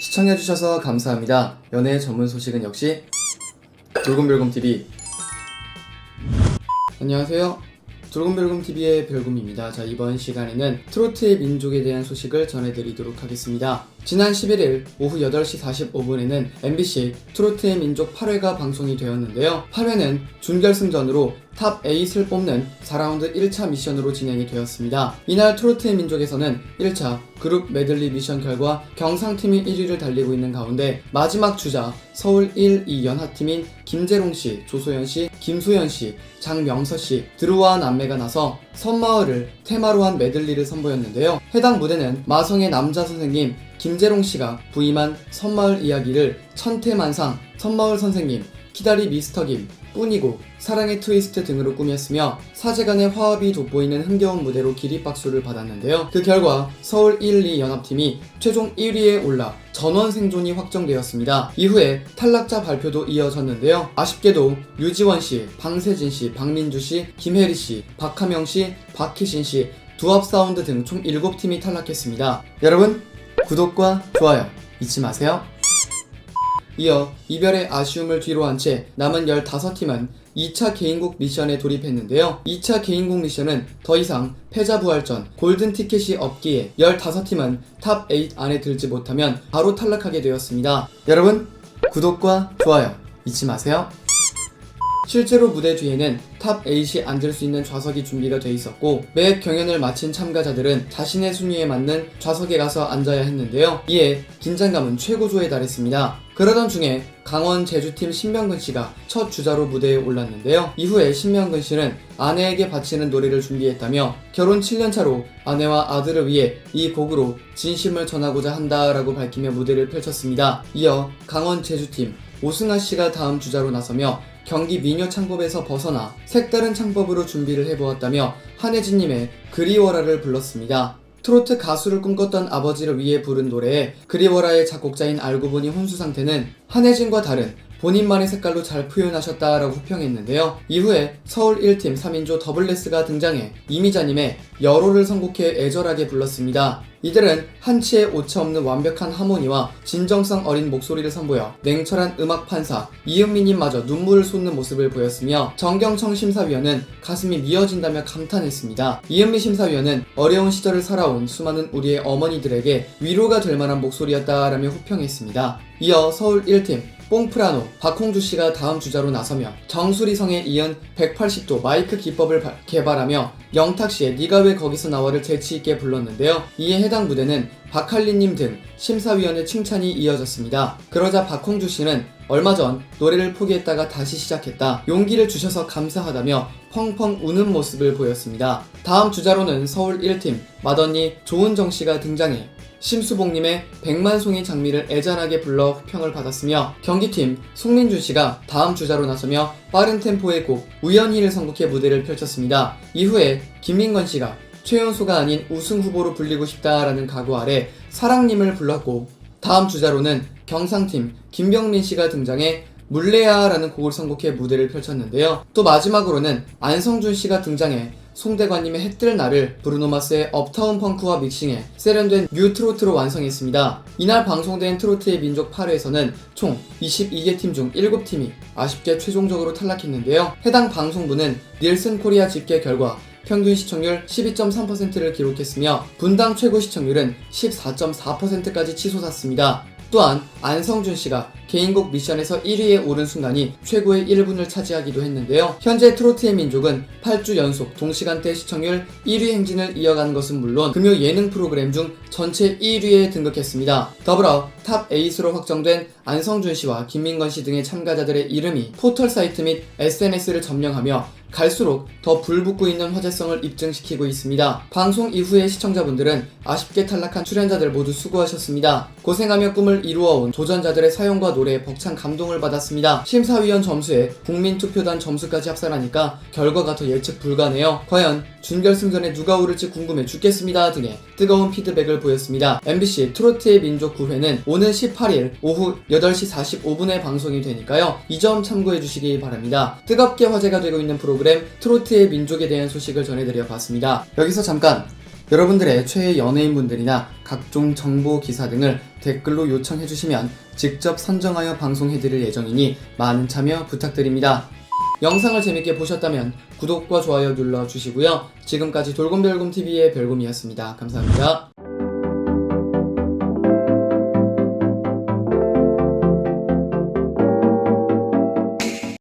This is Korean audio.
시청해주셔서 감사합니다. 연애 전문 소식은 역시 돌곰별곰TV. 안녕하세요. 돌곰별곰TV의 별곰입니다. 자, 이번 시간에는 트로트의 민족에 대한 소식을 전해드리도록 하겠습니다. 지난 11일 오후 8시 45분에는 MBC 트로트의 민족 8회가 방송이 되었는데요. 8회는 준결승전으로 탑 8을 뽑는 4라운드 1차 미션으로 진행이 되었습니다. 이날 트로트의 민족에서는 1차 그룹 메들리 미션 결과 경상팀이 1위를 달리고 있는 가운데 마지막 주자 서울 1, 2 연하팀인 김재롱씨, 조소연씨, 김소연씨, 장명서씨, 드루와 남매가 나서 섬마을을 테마로 한 메들리를 선보였는데요. 해당 무대는 마성의 남자 선생님 김재롱씨가 부임한 섬마을 이야기를 천태만상, 섬마을 선생님, 키다리 미스터김, 뿐이고, 사랑의 트위스트 등으로 꾸몄으며 사제간의 화합이 돋보이는 흥겨운 무대로 기립박수를 받았는데요. 그 결과 서울 1, 2 연합팀이 최종 1위에 올라 전원 생존이 확정되었습니다. 이후에 탈락자 발표도 이어졌는데요. 아쉽게도 유지원씨, 방세진씨, 박민주씨, 김혜리씨, 박하명씨, 박희신씨, 두합사운드 등 총 7팀이 탈락했습니다. 여러분, 구독과 좋아요 잊지 마세요. 이어 이별의 아쉬움을 뒤로 한 채 남은 15팀은 2차 개인곡 미션에 돌입했는데요. 2차 개인곡 미션은 더 이상 패자부활전 골든티켓이 없기에 15팀은 탑 8 안에 들지 못하면 바로 탈락하게 되었습니다. 여러분, 구독과 좋아요 잊지 마세요. 실제로 무대 뒤에는 탑 8이 앉을 수 있는 좌석이 준비가 돼 있었고 매 경연을 마친 참가자들은 자신의 순위에 맞는 좌석에 가서 앉아야 했는데요. 이에 긴장감은 최고조에 달했습니다. 그러던 중에 강원 제주팀 신명근씨가 첫 주자로 무대에 올랐는데요. 이후에 신명근씨는 아내에게 바치는 노래를 준비했다며 결혼 7년차로 아내와 아들을 위해 이 곡으로 진심을 전하고자 한다라고 밝히며 무대를 펼쳤습니다. 이어 강원 제주팀 오승아씨가 다음 주자로 나서며 경기 미녀 창법에서 벗어나 색다른 창법으로 준비를 해보았다며 한혜진님의 그리워라를 불렀습니다. 트로트 가수를 꿈꿨던 아버지를 위해 부른 노래에 그리워라의 작곡자인 알고보니 혼수상태는 한혜진과 다른 본인만의 색깔로 잘 표현하셨다라고 호평했는데요. 이후에 서울 1팀 3인조 더블레스가 등장해 이미자님의 여로를 선곡해 애절하게 불렀습니다. 이들은 한치의 오차 없는 완벽한 하모니와 진정성 어린 목소리를 선보여 냉철한 음악 판사 이은미님마저 눈물을 쏟는 모습을 보였으며 정경청 심사위원은 가슴이 미어진다며 감탄했습니다. 이은미 심사위원은 어려운 시절을 살아온 수많은 우리의 어머니들에게 위로가 될 만한 목소리였다라며 호평했습니다. 이어 서울 1팀 뽕프라노 박홍주씨가 다음 주자로 나서며 정수리성에 이은 180도 마이크 기법을 개발하며 영탁씨의 네가 왜 거기서 나와를 재치있게 불렀는데요. 이에 해당 무대는 박할리님 등 심사위원의 칭찬이 이어졌습니다. 그러자 박홍주씨는 얼마 전 노래를 포기했다가 다시 시작했다. 용기를 주셔서 감사하다며 펑펑 우는 모습을 보였습니다. 다음 주자로는 서울 1팀 맏언니 조은정씨가 등장해 심수봉님의 백만송이 장미를 애잔하게 불러 호평을 받았으며 경기팀 송민준씨가 다음 주자로 나서며 빠른 템포의 곡 우연히를 선곡해 무대를 펼쳤습니다. 이후에 김민건씨가 최연소가 아닌 우승 후보로 불리고 싶다라는 각오 아래 사랑님을 불렀고 다음 주자로는 경상팀 김병민씨가 등장해 물레야라는 곡을 선곡해 무대를 펼쳤는데요. 또 마지막으로는 안성준씨가 등장해 송대관님의 해뜰 날을 브루노마스의 업타운 펑크와 믹싱해 세련된 뉴 트로트로 완성했습니다. 이날 방송된 트로트의 민족 8회에서는 총 22개 팀 중 7팀이 아쉽게 최종적으로 탈락했는데요. 해당 방송부는 닐슨 코리아 집계 결과 평균 시청률 12.3%를 기록했으며 분당 최고 시청률은 14.4%까지 치솟았습니다. 또한 안성준씨가 개인곡 미션에서 1위에 오른 순간이 최고의 1분을 차지하기도 했는데요. 현재 트로트의 민족은 8주 연속 동시간대 시청률 1위 행진을 이어가는 것은 물론 금요 예능 프로그램 중 전체 1위에 등극했습니다. 더불어 탑 8으로 확정된 안성준씨와 김민건씨 등의 참가자들의 이름이 포털 사이트 및 SNS를 점령하며 갈수록 더 불붙고 있는 화제성을 입증시키고 있습니다. 방송 이후에 시청자분들은 아쉽게 탈락한 출연자들 모두 수고하셨습니다. 고생하며 꿈을 이루어온 도전자들의 사연과 노래에 벅찬 감동을 받았습니다. 심사위원 점수에 국민투표단 점수까지 합산하니까 결과가 더 예측 불가네요. 과연 준결승전에 누가 오를지 궁금해 죽겠습니다 등의 뜨거운 피드백을 보였습니다. MBC 트로트의 민족 9회는 오는 18일 오후 8시 45분에 방송이 되니까요. 이 점 참고해 주시기 바랍니다. 뜨겁게 화제가 되고 있는 프로그램 트로트의 민족에 대한 소식을 전해드려 봤습니다. 여기서 잠깐 여러분들의 최애 연예인분들이나 각종 정보 기사 등을 댓글로 요청해주시면 직접 선정하여 방송해드릴 예정이니 많은 참여 부탁드립니다. 영상을 재밌게 보셨다면 구독과 좋아요 눌러주시고요. 지금까지 돌곰별곰TV의 별곰이었습니다. 감사합니다.